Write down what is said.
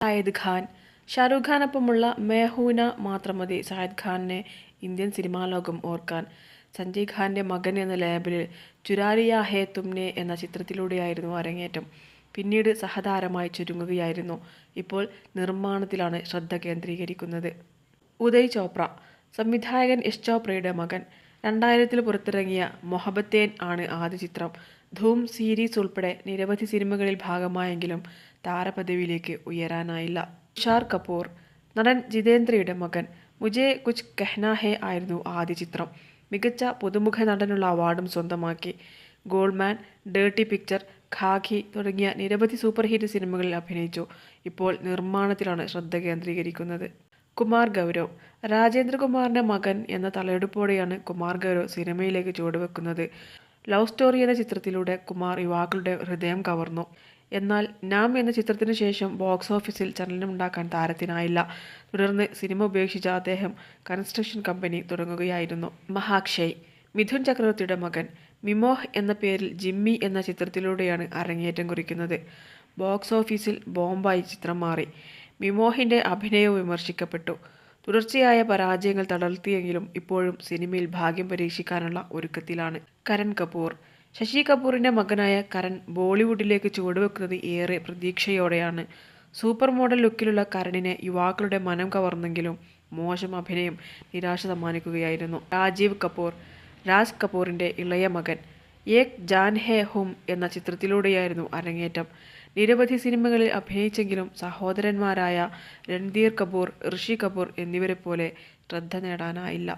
Zayed Khan. Shahrukh ഖാനൊപ്പമുള്ള മേഹൂന മാത്രം മതി Zayed ഖാനെ ഇന്ത്യൻ സിനിമാ ലോകം ഓർക്കാൻ. സഞ്ജയ് ഖാന്റെ മകൻ എന്ന ലേബലിൽ ചുരാ ലിയാ ഹേ തുമ്നെ എന്ന ചിത്രത്തിലൂടെയായിരുന്നു അരങ്ങേറ്റം. പിന്നീട് സഹതാരമായി ചുരുങ്ങുകയായിരുന്നു. ഇപ്പോൾ നിർമ്മാണത്തിലാണ് ശ്രദ്ധ കേന്ദ്രീകരിക്കുന്നത്. ഉദയ് ചോപ്ര. സംവിധായകൻ യശ് ചോപ്രയുടെ മകൻ. 2000 പുറത്തിറങ്ങിയ മൊഹബത്തേൻ ആണ് ആദ്യ ചിത്രം. ധൂം സീരീസ് ഉൾപ്പെടെ നിരവധി സിനിമകളിൽ ഭാഗമായെങ്കിലും താരപദവിയിലേക്ക് ഉയരാനായില്ല. തുഷാർ കപൂർ. നടൻ ജിതേന്ദ്രയുടെ മകൻ. മുझे കുച്ച് കഹ്നാ ഹേ ആയിരുന്നു ആദ്യ ചിത്രം. മികച്ച പുതുമുഖ നടനുള്ള അവാർഡും സ്വന്തമാക്കി. ഗോൾമാൻ, ഡേർട്ടി പിക്ചർ, ഖാക്കി തുടങ്ങിയ നിരവധി സൂപ്പർ ഹിറ്റ് സിനിമകളിൽ അഭിനയിച്ചു. ഇപ്പോൾ നിർമ്മാണത്തിലാണ് ശ്രദ്ധ കേന്ദ്രീകരിക്കുന്നത്. കുമാർ ഗൗരവ്. രാജേന്ദ്രകുമാറിന്റെ മകൻ എന്ന തലയെടുപ്പോടെയാണ് കുമാർ ഗൗരവ് സിനിമയിലേക്ക് ചുവടുവെക്കുന്നത്. ലവ് സ്റ്റോറി എന്ന ചിത്രത്തിലൂടെ കുമാർ യുവാക്കളുടെ ഹൃദയം കവർന്നു. എന്നാൽ നാം എന്ന ചിത്രത്തിനു ശേഷം ബോക്സ് ഓഫീസിൽ ചലനമുണ്ടാക്കാൻ താരത്തിനായില്ല. തുടർന്ന് സിനിമ ഉപേക്ഷിച്ച അദ്ദേഹം കൺസ്ട്രക്ഷൻ കമ്പനി തുടങ്ങുകയായിരുന്നു. മഹാക്ഷയ്. മിഥുൻ ചക്രവർത്തിയുടെ മകൻ. മിമോഹ് എന്ന പേരിൽ ജിമ്മി എന്ന ചിത്രത്തിലൂടെയാണ് അരങ്ങേറ്റം കുറിക്കുന്നത്. ബോക്സ് ഓഫീസിൽ ബോംബായി ചിത്രം മാറി. മിമോഹിന്റെ അഭിനയവും വിമർശിക്കപ്പെട്ടു. തുടർച്ചയായ പരാജയങ്ങൾ തളർത്തിയെങ്കിലും ഇപ്പോഴും സിനിമയിൽ ഭാഗ്യം പരീക്ഷിക്കാനുള്ള ഒരുക്കത്തിലാണ്. കരൺ കപൂർ. ശശി കപൂറിന്റെ മകനായ കരൺ ബോളിവുഡിലേക്ക് ചുവടുവെക്കുന്നത് ഏറെ പ്രതീക്ഷയോടെയാണ്. സൂപ്പർ മോഡൽ ലുക്കിലുള്ള കരണിനെ യുവാക്കളുടെ മനം കവർന്നെങ്കിലും മോശം അഭിനയം നിരാശ സമ്മാനിക്കുകയായിരുന്നു. രാജീവ് കപൂർ. രാജ് കപൂറിന്റെ ഇളയ മകൻ. ഏക് ജാൻ ഹേ ഹും എന്ന ചിത്രത്തിലൂടെയായിരുന്നു അരങ്ങേറ്റം. നിരവധി സിനിമകളിൽ അഭിനയിച്ചെങ്കിലും സഹോദരന്മാരായ രൺധീർ കപൂർ, ഋഷി കപൂർ എന്നിവരെപ്പോലെ ശ്രദ്ധ നേടാനായില്ല.